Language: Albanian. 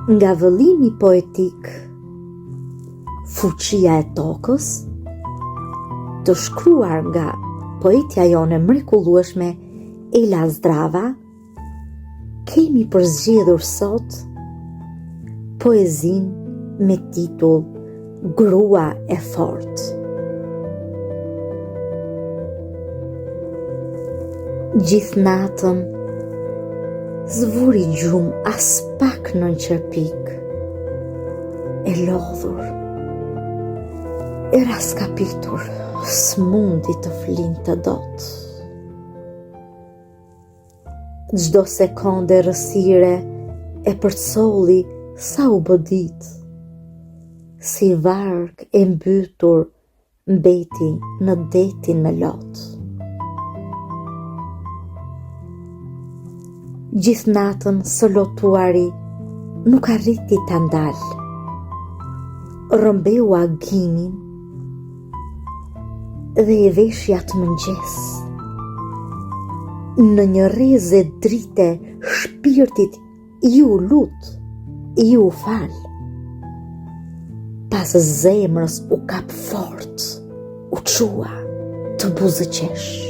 Nga vëllimi poetik, fuqia e tokës, të shkruar nga poetja jone mrekullueshme Ela Zdrava, kemi përzgjedhur sot poezinë me titull Grua e fortë. Gjithë natën zvuri gjumë as pak nën qërpik, e lodhur, e raskapitur, s'mundi të flinte dot. Çdo sekonde rësire e përcolli sa u bëdit, si varg e mbytur mbeti në detin me lot. Gjithë natën së lotuari nuk arriti ta ndal. Rrëmbeu agimin dhe e veshi atë mëngjes. Në një rrezë drite shpirtit i u lut, i u fal. Pas zemrës u kap fort, u çua të buzëqesh.